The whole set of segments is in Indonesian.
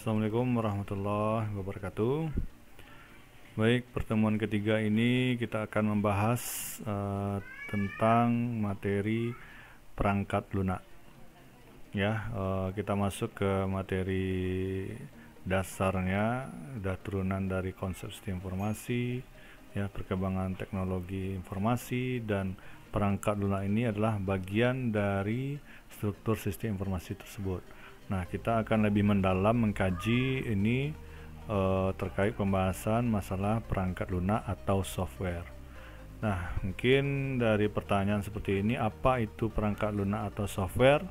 Assalamualaikum warahmatullahi wabarakatuh. Baik, pertemuan ketiga ini kita akan membahas tentang materi perangkat lunak. Ya, kita masuk ke materi dasarnya, udah turunan dari konsep sistem informasi, ya, perkembangan teknologi informasi, dan perangkat lunak ini adalah bagian dari struktur sistem informasi tersebut. Nah, kita akan lebih mendalam mengkaji ini terkait pembahasan masalah perangkat lunak atau software. Nah, mungkin dari pertanyaan seperti ini, apa itu perangkat lunak atau software?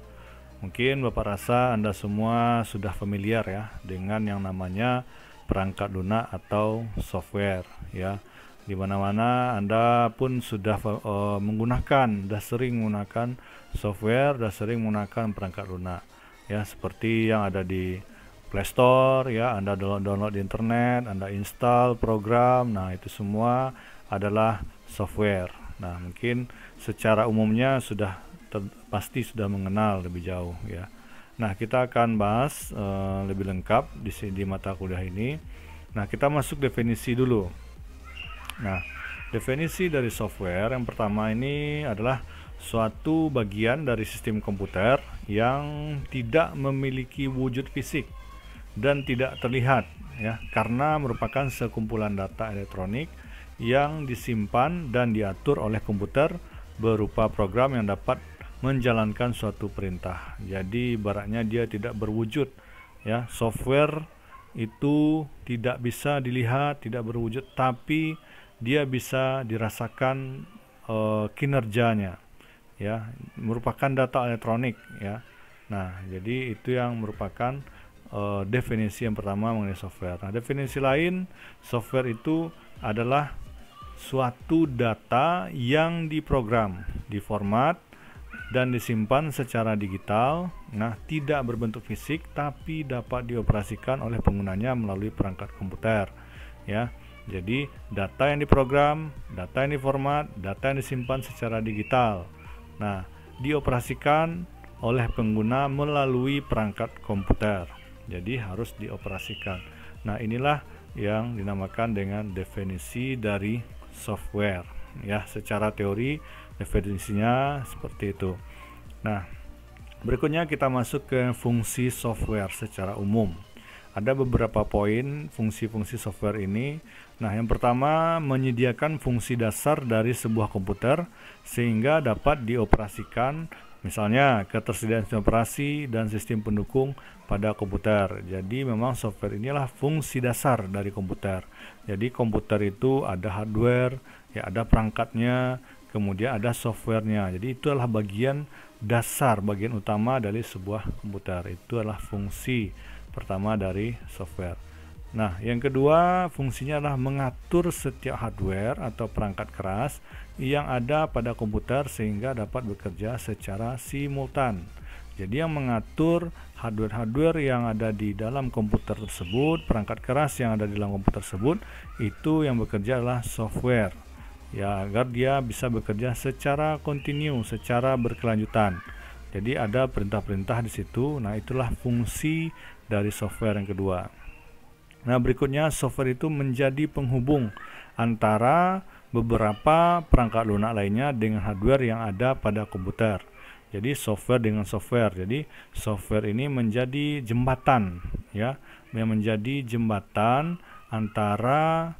Mungkin Bapak rasa Anda semua sudah familiar ya dengan yang namanya perangkat lunak atau software, ya. Di mana-mana Anda pun sudah sudah sering menggunakan software, sudah sering menggunakan perangkat lunak. Ya, seperti yang ada di Play Store, ya, Anda download di internet, Anda install program. Nah, itu semua adalah software. Nah, mungkin secara umumnya pasti sudah mengenal lebih jauh, ya. Nah, kita akan bahas lebih lengkap di mata kuliah ini. Nah, kita masuk definisi dulu. Nah, definisi dari software yang pertama ini adalah suatu bagian dari sistem komputer yang tidak memiliki wujud fisik dan tidak terlihat, ya, karena merupakan sekumpulan data elektronik yang disimpan dan diatur oleh komputer berupa program yang dapat menjalankan suatu perintah. Jadi ibaratnya dia tidak berwujud, ya. Software itu tidak bisa dilihat, tidak berwujud, tapi dia bisa dirasakan kinerjanya, ya, merupakan data elektronik, ya. Nah, jadi itu yang merupakan definisi yang pertama mengenai software. Nah, definisi lain, software itu adalah suatu data yang diprogram, diformat, dan disimpan secara digital. Nah, tidak berbentuk fisik tapi dapat dioperasikan oleh penggunanya melalui perangkat komputer, ya. Jadi data yang diprogram, data yang diformat, data yang disimpan secara digital. Nah, dioperasikan oleh pengguna melalui perangkat komputer. Jadi harus dioperasikan. Nah, inilah yang dinamakan dengan definisi dari software, ya. Secara teori definisinya seperti itu. Nah, berikutnya kita masuk ke fungsi software secara umum. Ada beberapa poin fungsi-fungsi software ini. Nah, yang pertama, menyediakan fungsi dasar dari sebuah komputer sehingga dapat dioperasikan, misalnya ketersediaan sistem operasi dan sistem pendukung pada komputer. Jadi memang software inilah fungsi dasar dari komputer. Jadi komputer itu ada hardware, ya, ada perangkatnya, kemudian ada softwarenya. Jadi itu adalah bagian dasar, bagian utama dari sebuah komputer. Itu adalah fungsi pertama dari software. Nah, yang kedua, fungsinya adalah mengatur setiap hardware atau perangkat keras yang ada pada komputer sehingga dapat bekerja secara simultan. Jadi yang mengatur hardware-hardware yang ada di dalam komputer tersebut, perangkat keras yang ada di dalam komputer tersebut, itu yang bekerja adalah software, ya, agar dia bisa bekerja secara kontinu, secara berkelanjutan. Jadi ada perintah-perintah di situ. Nah, itulah fungsi dari software yang kedua. Nah, berikutnya, software itu menjadi penghubung antara beberapa perangkat lunak lainnya dengan hardware yang ada pada komputer. Jadi software dengan software. Jadi software ini menjadi jembatan, ya, yang menjadi jembatan antara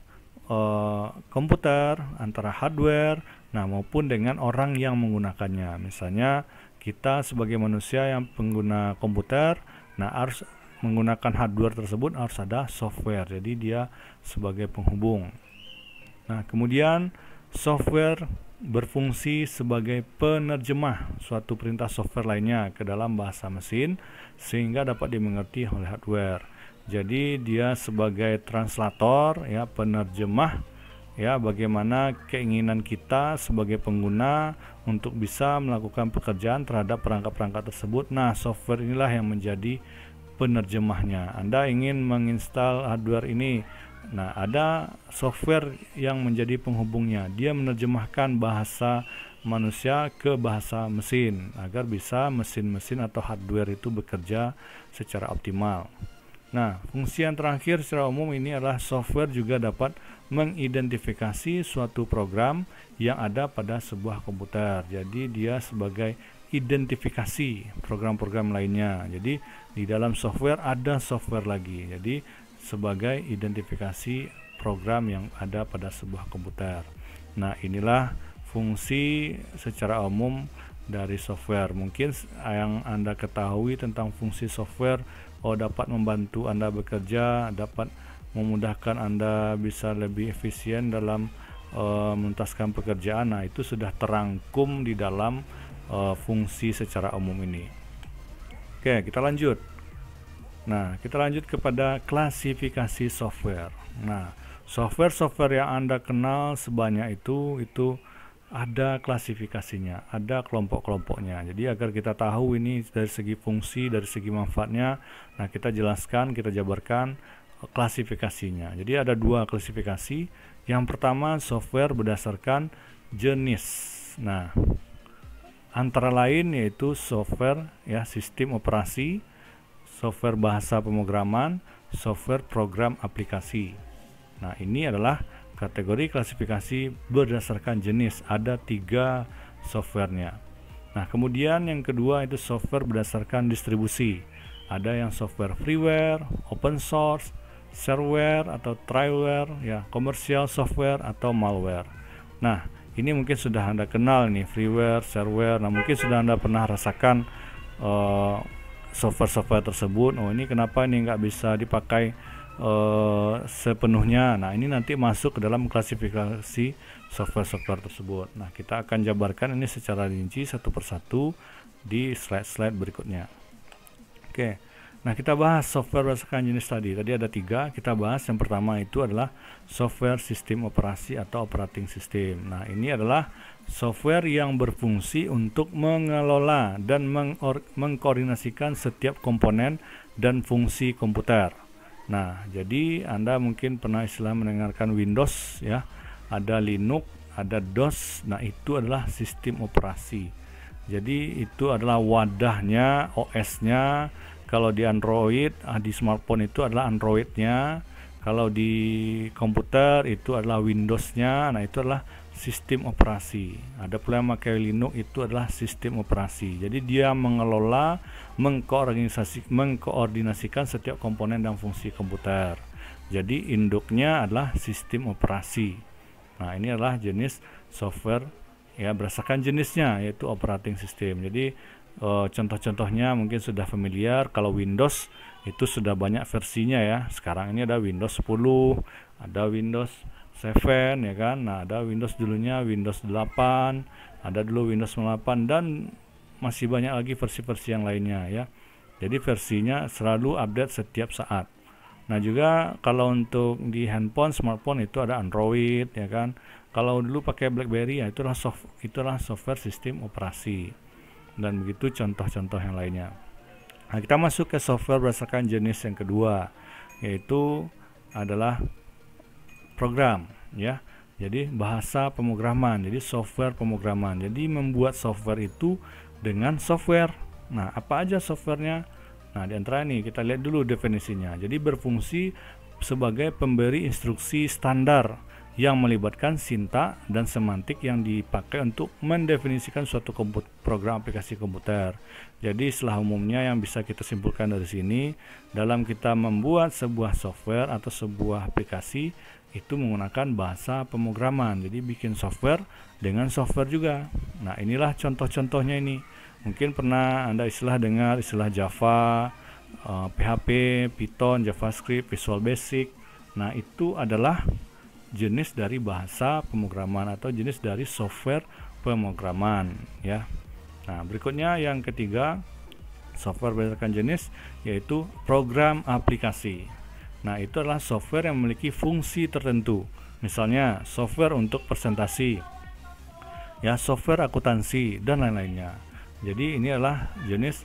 komputer, antara hardware, nah, maupun dengan orang yang menggunakannya. Misalnya kita sebagai manusia yang pengguna komputer, nah, harus menggunakan hardware tersebut harus ada software. Jadi dia sebagai penghubung. Nah, kemudian software berfungsi sebagai penerjemah suatu perintah software lainnya ke dalam bahasa mesin sehingga dapat dimengerti oleh hardware. Jadi dia sebagai translator, ya, penerjemah, ya, bagaimana keinginan kita sebagai pengguna untuk bisa melakukan pekerjaan terhadap perangkat-perangkat tersebut. Nah, software inilah yang menjadi penerjemahnya. Anda ingin menginstal hardware ini, nah, ada software yang menjadi penghubungnya. Dia menerjemahkan bahasa manusia ke bahasa mesin agar bisa mesin-mesin atau hardware itu bekerja secara optimal. Nah, fungsi yang terakhir secara umum ini adalah software juga dapat mengidentifikasi suatu program yang ada pada sebuah komputer. Jadi dia sebagai identifikasi program-program lainnya. Jadi di dalam software ada software lagi. Jadi sebagai identifikasi program yang ada pada sebuah komputer. Nah, inilah fungsi secara umum dari software. Mungkin yang Anda ketahui tentang fungsi software, dapat membantu Anda bekerja, dapat memudahkan Anda bisa lebih efisien dalam menuntaskan pekerjaan. Nah, itu sudah terangkum di dalam fungsi secara umum ini. Oke, kita lanjut. Nah, kita lanjut kepada klasifikasi software. Nah, software-software yang Anda kenal sebanyak itu ada klasifikasinya, ada kelompok-kelompoknya. Jadi agar kita tahu ini dari segi fungsi, dari segi manfaatnya, nah kita jelaskan, kita jabarkan klasifikasinya. Jadi ada 2 klasifikasi. Yang pertama, software berdasarkan jenis. Nah, antara lain yaitu software sistem operasi, software bahasa pemrograman, software program aplikasi. Nah, ini adalah kategori klasifikasi berdasarkan jenis. Ada 3 softwarenya. Nah, kemudian yang kedua itu software berdasarkan distribusi. Ada yang software freeware, open source, shareware atau triware, komersial software atau malware. Nah, ini mungkin sudah Anda kenal nih, freeware, shareware. Nah, mungkin sudah Anda pernah rasakan software-software tersebut. Ini kenapa ini nggak bisa dipakai sepenuhnya. Nah, ini nanti masuk ke dalam klasifikasi software-software tersebut. Nah, kita akan jabarkan ini secara rinci satu persatu di slide-slide berikutnya. Oke. Nah, kita bahas software berdasarkan jenis tadi. Tadi ada 3, kita bahas yang pertama itu adalah software sistem operasi atau operating system. Nah, ini adalah software yang berfungsi untuk mengelola dan mengkoordinasikan setiap komponen dan fungsi komputer. Nah, jadi Anda mungkin pernah mendengarkan Windows ada Linux, ada DOS. Nah, itu adalah sistem operasi. Jadi itu adalah wadahnya, OS-nya. Kalau di Android, di smartphone itu adalah Android-nya. Kalau di komputer itu adalah Windows-nya. Nah, itu adalah sistem operasi. Ada pula yang pakai Linux, itu adalah sistem operasi. Jadi dia mengelola, mengkoordinasikan setiap komponen dan fungsi komputer. Jadi induknya adalah sistem operasi. Nah, ini adalah jenis software berdasarkan jenisnya, yaitu operating system. Jadi contoh-contohnya mungkin sudah familiar. Kalau Windows itu sudah banyak versinya ya. Sekarang ini ada Windows 10, ada Windows 7 ya kan. Nah, ada Windows dulunya Windows 8, ada dulu Windows 8 dan masih banyak lagi versi-versi yang lainnya ya. Jadi versinya selalu update setiap saat. Nah, juga kalau untuk di handphone, smartphone itu ada Android ya kan. Kalau dulu pakai BlackBerry itulah software sistem operasi. Dan begitu contoh-contoh yang lainnya. Nah, kita masuk ke software berdasarkan jenis yang kedua, yaitu adalah program ya. Jadi bahasa pemrograman, jadi software pemrograman. Jadi membuat software itu dengan software. Nah, apa aja softwarenya? Nah, di antara ini kita lihat dulu definisinya. Jadi berfungsi sebagai pemberi instruksi standar yang melibatkan sintak dan semantik yang dipakai untuk mendefinisikan suatu program aplikasi komputer. Jadi istilah umumnya yang bisa kita simpulkan dari sini, dalam kita membuat sebuah software atau sebuah aplikasi itu menggunakan bahasa pemrograman. Jadi bikin software dengan software juga. Nah, inilah contoh-contohnya ini. Mungkin pernah Anda dengar istilah Java, PHP, Python, JavaScript, Visual Basic. Nah, itu adalah jenis dari bahasa pemrograman atau jenis dari software pemrograman ya. Nah, berikutnya yang ketiga, software berdasarkan jenis, yaitu program aplikasi. Nah, itu adalah software yang memiliki fungsi tertentu. Misalnya software untuk presentasi ya, software akuntansi dan lain-lainnya. Jadi ini adalah jenis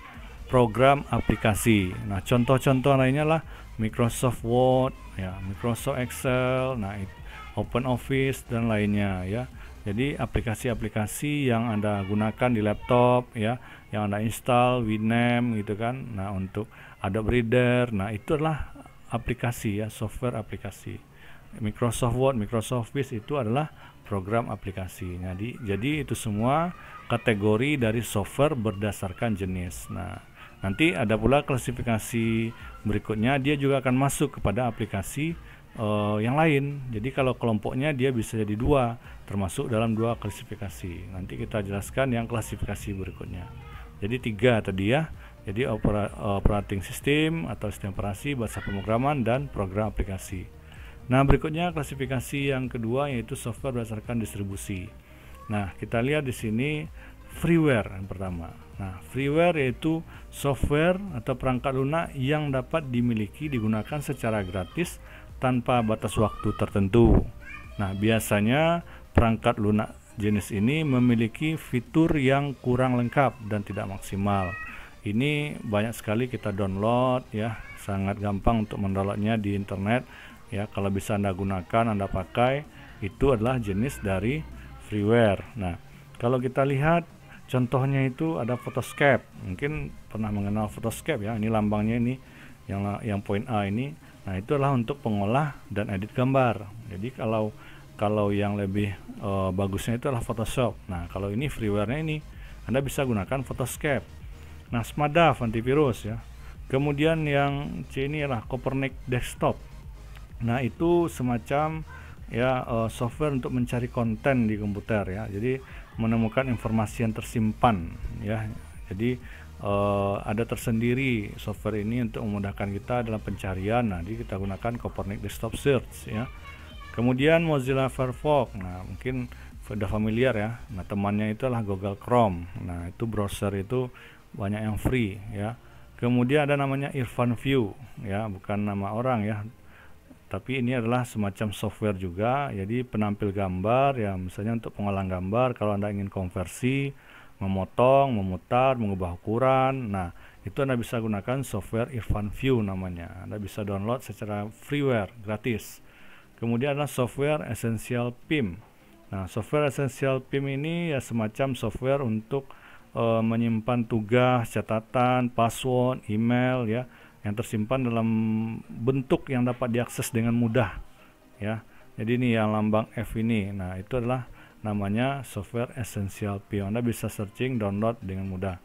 program aplikasi. Nah, contoh-contoh lainnya lah Microsoft Word ya, Microsoft Excel, nah Open Office dan lainnya ya. Jadi aplikasi-aplikasi yang Anda gunakan di laptop ya, yang Anda install, Winamp gitu kan. Nah, untuk Adobe Reader, nah itu adalah aplikasi ya, software aplikasi. Microsoft Word, Microsoft Office itu adalah program aplikasi. Jadi itu semua kategori dari software berdasarkan jenis. Nah, nanti ada pula klasifikasi berikutnya, dia juga akan masuk kepada aplikasi yang lain. Jadi kalau kelompoknya dia bisa jadi dua, termasuk dalam dua klasifikasi. Nanti kita jelaskan yang klasifikasi berikutnya. Jadi 3 tadi ya. Jadi operating system atau sistem operasi, bahasa pemrograman, dan program aplikasi. Nah, berikutnya klasifikasi yang kedua yaitu software berdasarkan distribusi. Nah, kita lihat di sini freeware yang pertama. Nah, freeware yaitu software atau perangkat lunak yang dapat dimiliki digunakan secara gratis tanpa batas waktu tertentu. Nah, biasanya perangkat lunak jenis ini memiliki fitur yang kurang lengkap dan tidak maksimal. Ini banyak sekali kita download ya, sangat gampang untuk mendownloadnya di internet ya. Kalau bisa Anda gunakan, Anda pakai, itu adalah jenis dari freeware. Nah, kalau kita lihat contohnya itu ada Photoscape. Mungkin pernah mengenal Photoscape ya. Ini lambangnya ini yang poin A ini. Nah, itu adalah untuk pengolah dan edit gambar. Jadi kalau yang lebih bagusnya itu adalah Photoshop. Nah, kalau ini freeware-nya ini Anda bisa gunakan Photoscape. Nah, SMADAV antivirus ya. Kemudian yang C ini adalah Copernic Desktop. Nah, itu semacam ya software untuk mencari konten di komputer ya. Jadi menemukan informasi yang tersimpan ya. Jadi ada tersendiri software ini untuk memudahkan kita dalam pencarian. Nah, jadi kita gunakan Copernic Desktop Search ya. Kemudian Mozilla Firefox. Nah, mungkin sudah familiar ya. Nah, temannya itu adalah Google Chrome. Nah, itu browser itu banyak yang free ya. Kemudian ada namanya Irfan View ya, bukan nama orang ya, tapi ini adalah semacam software juga. Jadi penampil gambar ya, misalnya untuk pengolahan gambar, kalau Anda ingin konversi, memotong, memutar, mengubah ukuran, nah itu Anda bisa gunakan software Irfan View namanya. Anda bisa download secara freeware gratis. Kemudian adalah software Essential PIM. Nah, software Essential PIM ini ya semacam software untuk menyimpan tugas, catatan, password, email ya, yang tersimpan dalam bentuk yang dapat diakses dengan mudah ya. Jadi ini yang lambang F ini. Nah, itu adalah namanya software Essential PIM. Anda bisa searching, download dengan mudah.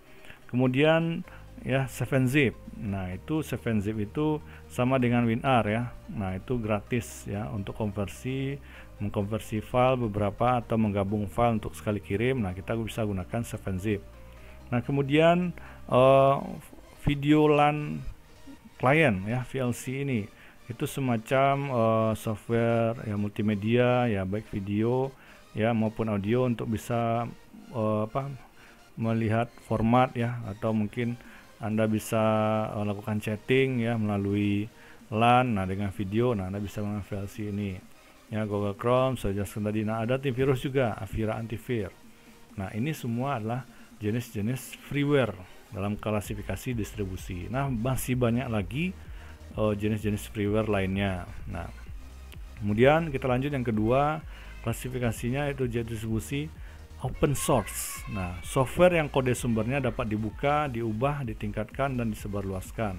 Kemudian ya 7-zip. Nah, itu 7-zip itu sama dengan WinRAR ya. Nah, itu gratis ya untuk mengkonversi file beberapa atau menggabung file untuk sekali kirim. Nah, kita bisa gunakan 7-zip. Nah, kemudian Videolan Client ya, VLC ini itu semacam software ya multimedia ya, baik video ya maupun audio, untuk bisa melihat format ya, atau mungkin Anda bisa lakukan chatting ya melalui LAN. Nah, dengan video, nah Anda bisa menggunakan VLC ini ya. Google Chrome saya jelaskan tadi. Nah, ada antivirus juga, Avira Antivir. Nah, ini semua adalah jenis-jenis freeware dalam klasifikasi distribusi. Nah, masih banyak lagi jenis-jenis freeware lainnya. Nah, kemudian kita lanjut yang kedua, klasifikasinya itu jenis distribusi open source. Nah, software yang kode sumbernya dapat dibuka, diubah, ditingkatkan, dan disebarluaskan.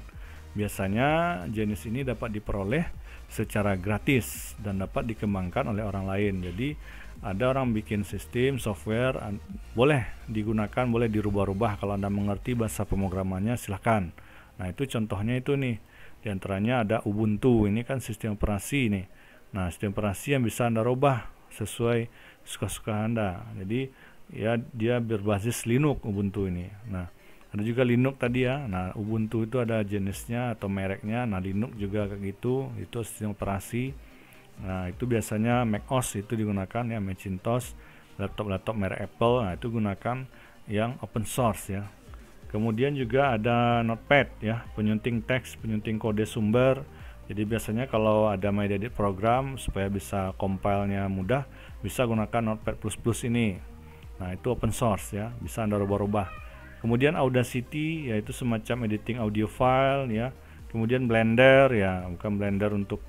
Biasanya jenis ini dapat diperoleh secara gratis dan dapat dikembangkan oleh orang lain. Jadi ada orang bikin sistem software, boleh digunakan, boleh dirubah-rubah. Kalau Anda mengerti bahasa pemrogramannya silahkan. Nah, itu contohnya itu nih. Di antaranya ada Ubuntu, ini kan sistem operasi nih. Nah, sistem operasi yang bisa Anda rubah sesuai suka-suka Anda. Jadi ya dia berbasis Linux Ubuntu ini. Nah, ada juga Linux tadi ya. Nah, Ubuntu itu ada jenisnya atau mereknya. Nah, Linux juga kayak gitu, itu sistem operasi. Nah, itu biasanya macOS itu digunakan ya, Macintosh, laptop merek Apple. Nah, itu gunakan yang open source ya. Kemudian juga ada Notepad ya, penyunting teks, penyunting kode sumber. Jadi biasanya kalau ada edit program supaya bisa compile-nya mudah, bisa gunakan Notepad++ ini. Nah, itu open source ya, bisa Anda rubah-rubah. Kemudian Audacity yaitu semacam editing audio file ya. Kemudian Blender ya, bukan Blender untuk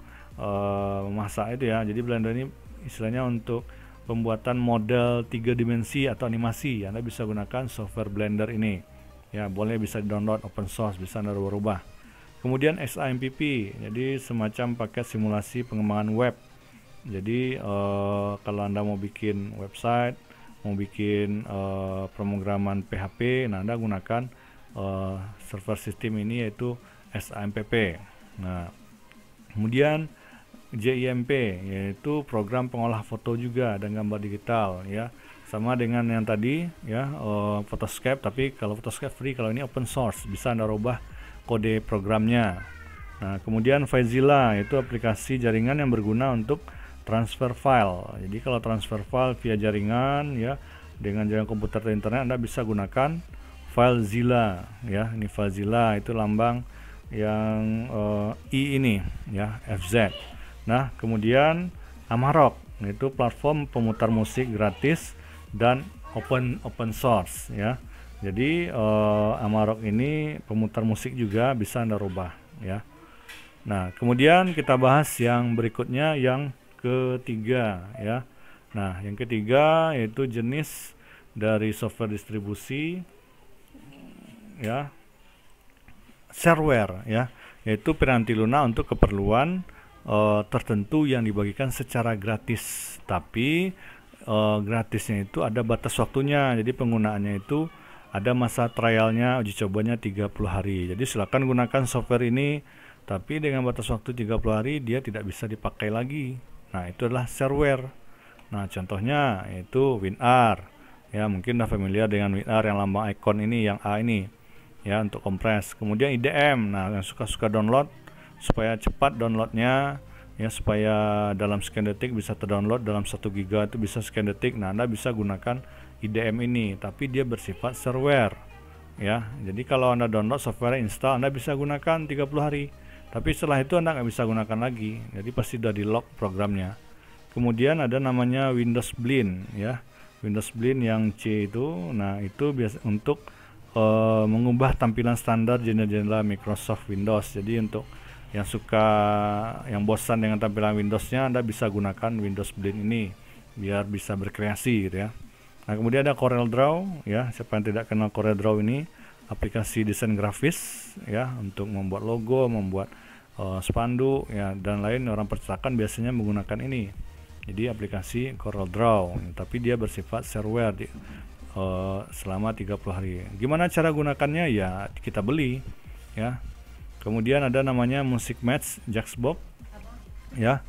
memasak itu ya. Jadi Blender ini istilahnya untuk pembuatan model 3 dimensi atau animasi. Anda bisa gunakan software Blender ini. Ya, boleh bisa di download open source, bisa Anda rubah. Kemudian SAMPP, jadi semacam paket simulasi pengembangan web. Jadi kalau Anda mau bikin website, mau bikin pemrograman PHP, nah Anda gunakan server sistem ini, yaitu SAMPP. Nah, kemudian JIMP, yaitu program pengolah foto juga dan gambar digital, ya, sama dengan yang tadi, ya, Photoscape. Tapi kalau Photoscape free, kalau ini open source, bisa Anda rubah kode programnya. Nah, kemudian FileZilla, itu aplikasi jaringan yang berguna untuk transfer file. Jadi kalau transfer file via jaringan, ya, dengan jaringan komputer atau internet, Anda bisa gunakan FileZilla, ya. Ini FileZilla, itu lambang yang I ini, ya, FZ. Nah, kemudian Amarok, itu platform pemutar musik gratis dan open source, ya. Jadi Amarok ini pemutar musik juga, bisa Anda rubah, ya. Nah, kemudian kita bahas yang berikutnya, yang ketiga, ya. Nah, yang ketiga yaitu jenis dari software distribusi, ya, shareware, ya, yaitu piranti lunak untuk keperluan tertentu yang dibagikan secara gratis. Tapi gratisnya itu ada batas waktunya. Jadi penggunaannya itu ada masa trialnya, uji cobanya 30 hari. Jadi silakan gunakan software ini, tapi dengan batas waktu 30 hari dia tidak bisa dipakai lagi. Nah, itu adalah shareware. Nah, contohnya yaitu WinRAR. Ya, mungkin udah familiar dengan WinRAR yang lambang icon ini, yang A ini, ya, untuk kompres. Kemudian IDM, nah, yang suka-suka download supaya cepat downloadnya, ya, supaya dalam sekian detik bisa terdownload, dalam 1 GB itu bisa sekian detik. Nah, Anda bisa gunakan IDM ini, tapi dia bersifat shareware, ya. Jadi kalau Anda download software, install, Anda bisa gunakan 30 hari, tapi setelah itu Anda nggak bisa gunakan lagi. Jadi pasti sudah di lock programnya. Kemudian ada namanya Windows Blind, ya, Windows Blind yang C itu. Nah, itu biasa untuk mengubah tampilan standar jendela-jendela Microsoft Windows. Jadi untuk yang bosan dengan tampilan Windowsnya, Anda bisa gunakan Windows Blind ini biar bisa berkreasi, gitu ya. Nah, kemudian ada CorelDRAW, ya. Siapa yang tidak kenal CorelDRAW ini? Aplikasi desain grafis, ya, untuk membuat logo, membuat spanduk, ya, dan lain. Orang percetakan biasanya menggunakan ini. Jadi aplikasi CorelDRAW, tapi dia bersifat shareware selama 30 hari. Gimana cara gunakannya? Ya, kita beli, ya. Kemudian ada namanya Music Match Jaxbox, ya.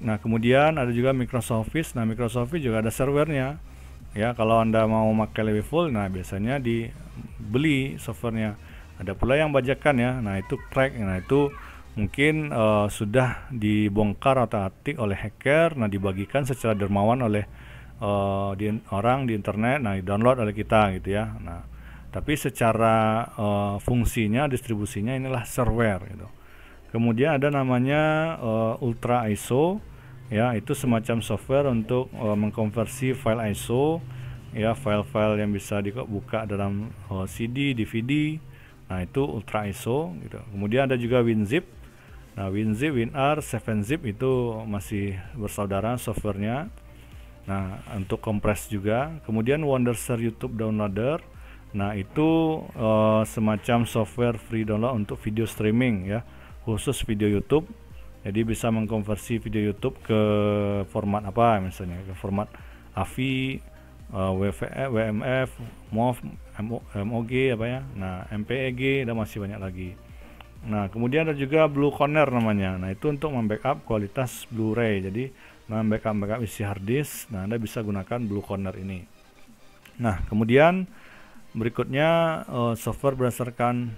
Nah, kemudian ada juga Microsoft Office. Nah, Microsoft Office juga ada shareware-nya. Ya, kalau Anda mau pakai lebih full, nah biasanya dibeli softwarenya. Ada pula yang bajakan, ya. Nah, itu crack. Nah, itu mungkin sudah dibongkar atau atik oleh hacker. Nah, dibagikan secara dermawan oleh orang di internet. Nah, di-download oleh kita, gitu ya. Nah, tapi secara fungsinya, distribusinya inilah shareware, gitu. Kemudian ada namanya Ultra ISO, ya, itu semacam software untuk mengkonversi file ISO, ya, file-file yang bisa dibuka dalam CD, DVD. Nah, itu Ultra ISO, gitu. Kemudian ada juga WinZip. Nah, WinZip, WinRAR, 7-Zip itu masih bersaudara softwarenya. Nah, untuk kompres juga. Kemudian Wondershare YouTube Downloader. Nah, itu semacam software free download untuk video streaming, ya, khusus video YouTube. Jadi bisa mengkonversi video YouTube ke format apa, misalnya ke format AVI, WMF, MOV, MOG, apa ya. Nah, MPEG, dan masih banyak lagi. Nah, kemudian ada juga Blue Corner namanya. Nah, itu untuk membackup kualitas Blu-ray. Jadi membackup isi hard disk. Nah, Anda bisa gunakan Blue Corner ini. Nah, kemudian berikutnya software berdasarkan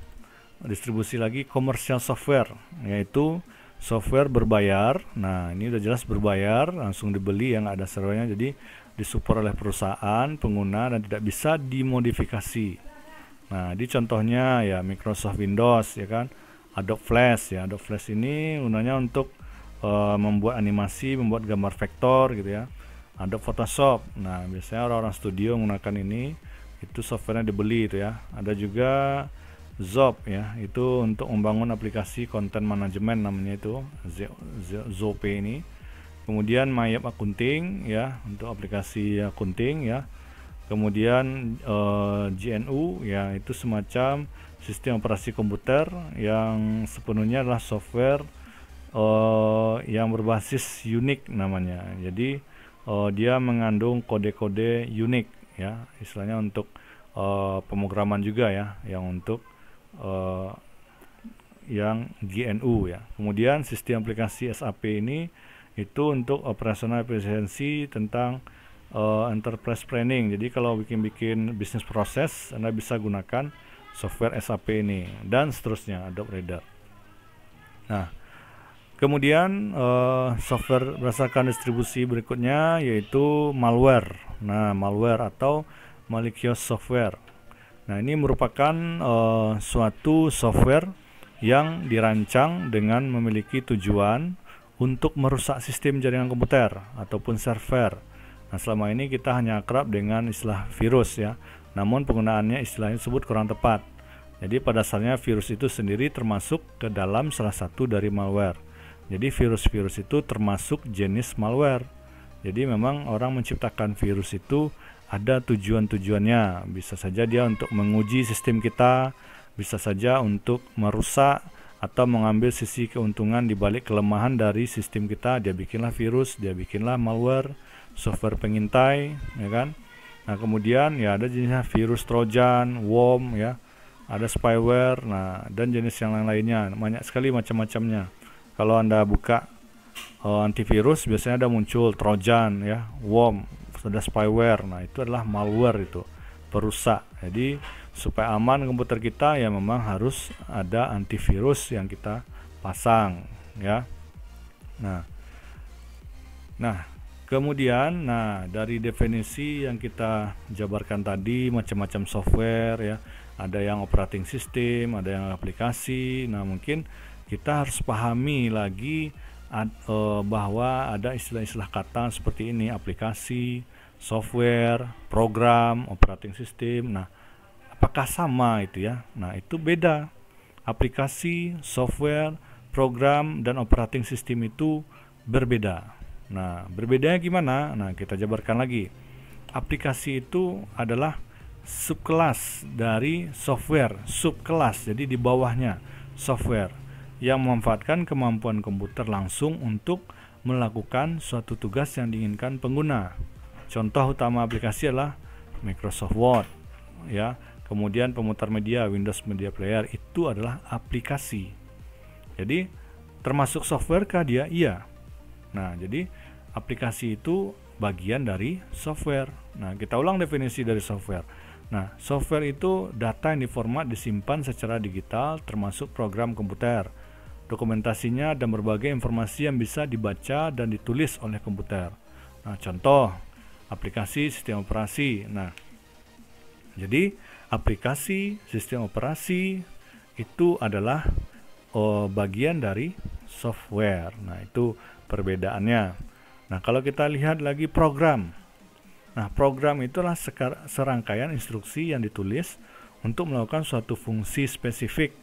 distribusi lagi, commercial software, yaitu software berbayar. Nah, ini udah jelas berbayar, langsung dibeli, yang ada servernya. Jadi disupport oleh perusahaan, pengguna, dan tidak bisa dimodifikasi. Nah, di contohnya ya Microsoft Windows, ya kan, Adobe Flash, ya. Adobe Flash ini gunanya untuk membuat animasi, membuat gambar vektor, gitu ya. Adobe Photoshop. Nah, biasanya orang-orang studio menggunakan ini. Itu softwarenya dibeli, itu ya. Ada juga Zope, ya, itu untuk membangun aplikasi konten manajemen, namanya itu Zope ini. Kemudian Mayap Accounting, ya, untuk aplikasi accounting, ya. Kemudian GNU, ya, itu semacam sistem operasi komputer yang sepenuhnya adalah software yang berbasis Unix namanya. Jadi dia mengandung kode-kode Unix ya, istilahnya untuk pemrograman juga ya, yang untuk yang GNU ya. Kemudian sistem aplikasi SAP ini itu untuk operasional efisiensi tentang enterprise planning. Jadi kalau bikin bisnis proses, Anda bisa gunakan software SAP ini dan seterusnya, Adobe Reader. Nah, kemudian software berdasarkan distribusi berikutnya yaitu malware. Nah, malware atau malicious software. Nah, ini merupakan suatu software yang dirancang dengan memiliki tujuan untuk merusak sistem jaringan komputer ataupun server. Nah, selama ini kita hanya akrab dengan istilah virus ya, namun penggunaannya istilahnya disebut kurang tepat. Jadi pada dasarnya virus itu sendiri termasuk ke dalam salah satu dari malware. Jadi virus-virus itu termasuk jenis malware. Jadi memang orang menciptakan virus itu ada tujuan-tujuannya. Bisa saja dia untuk menguji sistem kita, bisa saja untuk merusak atau mengambil sisi keuntungan di balik kelemahan dari sistem kita. Dia bikinlah virus, dia bikinlah malware, software pengintai, ya kan? Nah, kemudian ya ada jenisnya virus trojan, worm ya, ada spyware, nah dan jenis yang lain-lainnya, banyak sekali macam-macamnya. Kalau Anda buka antivirus biasanya ada muncul trojan ya, worm, ada spyware. Nah, itu adalah malware, itu perusak. Jadi supaya aman komputer kita ya memang harus ada antivirus yang kita pasang ya. Nah, kemudian dari definisi yang kita jabarkan tadi, macam-macam software ya, ada yang operating system, ada yang aplikasi. Nah, mungkin kita harus pahami lagi bahwa ada istilah-istilah kata seperti ini: aplikasi, software, program, operating system. Nah, apakah sama itu ya? Nah, itu beda. Aplikasi, software, program, dan operating system itu berbeda. Nah, berbedanya gimana? Nah, kita jabarkan lagi. Aplikasi itu adalah subkelas dari software, subkelas, jadi di bawahnya software yang memanfaatkan kemampuan komputer langsung untuk melakukan suatu tugas yang diinginkan pengguna. Contoh utama aplikasi adalah Microsoft Word ya. Kemudian pemutar media, Windows Media Player, itu adalah aplikasi. Jadi termasuk software kah dia? Iya. Nah, jadi aplikasi itu bagian dari software. Nah, kita ulang definisi dari software. Nah, software itu data yang diformat disimpan secara digital, termasuk program komputer, dokumentasinya, dan berbagai informasi yang bisa dibaca dan ditulis oleh komputer. Nah, contoh aplikasi sistem operasi. Nah, jadi aplikasi sistem operasi itu adalah bagian dari software. Nah, itu perbedaannya. Nah, kalau kita lihat lagi program. Nah, program itulah serangkaian instruksi yang ditulis untuk melakukan suatu fungsi spesifik.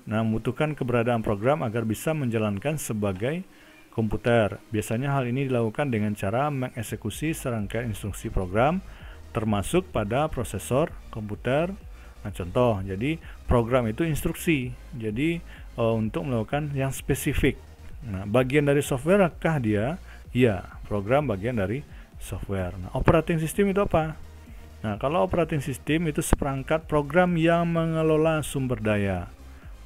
Nah, membutuhkan keberadaan program agar bisa menjalankan sebagai komputer. Biasanya hal ini dilakukan dengan cara mengeksekusi serangkaian instruksi program, termasuk pada prosesor komputer. Nah, contoh, jadi program itu instruksi. Jadi untuk melakukan yang spesifik. Nah, bagian dari software kah dia? Iya, program bagian dari software. Nah, operating system itu apa? Nah, kalau operating system itu seperangkat program yang mengelola sumber daya.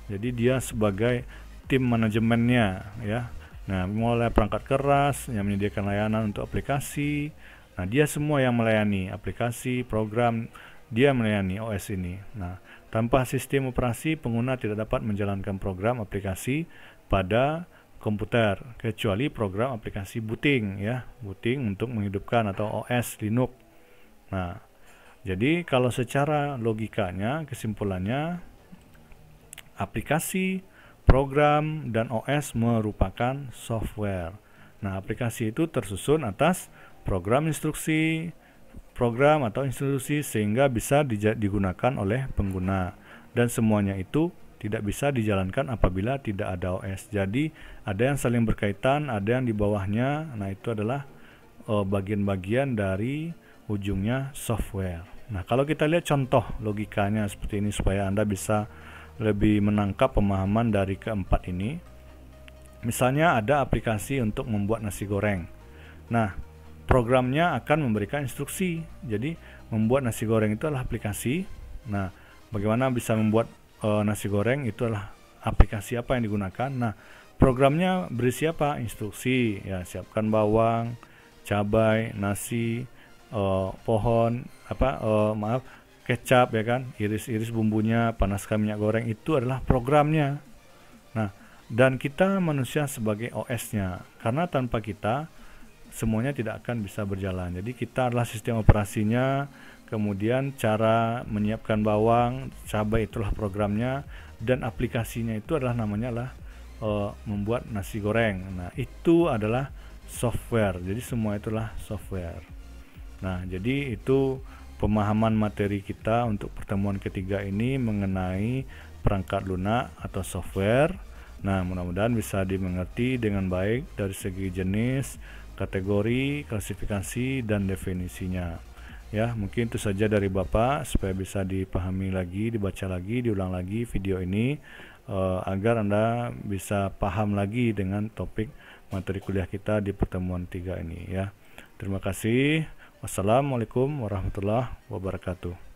Jadi dia sebagai tim manajemennya ya. Nah, mulai perangkat keras yang menyediakan layanan untuk aplikasi. Nah, dia semua yang melayani aplikasi, program, dia melayani OS ini. Nah, tanpa sistem operasi, pengguna tidak dapat menjalankan program aplikasi pada komputer, kecuali program aplikasi booting ya, booting untuk menghidupkan atau OS Linux. Nah, jadi kalau secara logikanya, kesimpulannya, aplikasi, program, dan OS merupakan software. Nah, aplikasi itu tersusun atas program instruksi, program atau instruksi sehingga bisa digunakan oleh pengguna, dan semuanya itu tidak bisa dijalankan apabila tidak ada OS. Jadi ada yang saling berkaitan, ada yang di bawahnya. Nah, itu adalah bagian-bagian dari ujungnya software. Nah, kalau kita lihat contoh logikanya seperti ini supaya Anda bisa lebih menangkap pemahaman dari keempat ini. Misalnya ada aplikasi untuk membuat nasi goreng. Nah, programnya akan memberikan instruksi. Jadi membuat nasi goreng itu adalah aplikasi. Nah, bagaimana bisa membuat nasi goreng itu adalah aplikasi apa yang digunakan. Nah, programnya berisi apa? Instruksi. Ya, siapkan bawang, cabai, nasi, pohon, kecap, ya kan, iris-iris bumbunya, panaskan minyak goreng, itu adalah programnya. Nah, dan kita manusia sebagai OS-nya, karena tanpa kita semuanya tidak akan bisa berjalan. Jadi kita adalah sistem operasinya, kemudian cara menyiapkan bawang, cabai itulah programnya, dan aplikasinya itu adalah namanya membuat nasi goreng. Nah, itu adalah software. Jadi semua itulah software. Nah, jadi itu pemahaman materi kita untuk pertemuan ketiga ini mengenai perangkat lunak atau software. Nah, mudah-mudahan bisa dimengerti dengan baik dari segi jenis, kategori, klasifikasi, dan definisinya. Ya, mungkin itu saja dari Bapak supaya bisa dipahami lagi, dibaca lagi, diulang lagi video ini agar Anda bisa paham lagi dengan topik materi kuliah kita di pertemuan 3 ini ya. Terima kasih. Wassalamualaikum warahmatullahi wabarakatuh.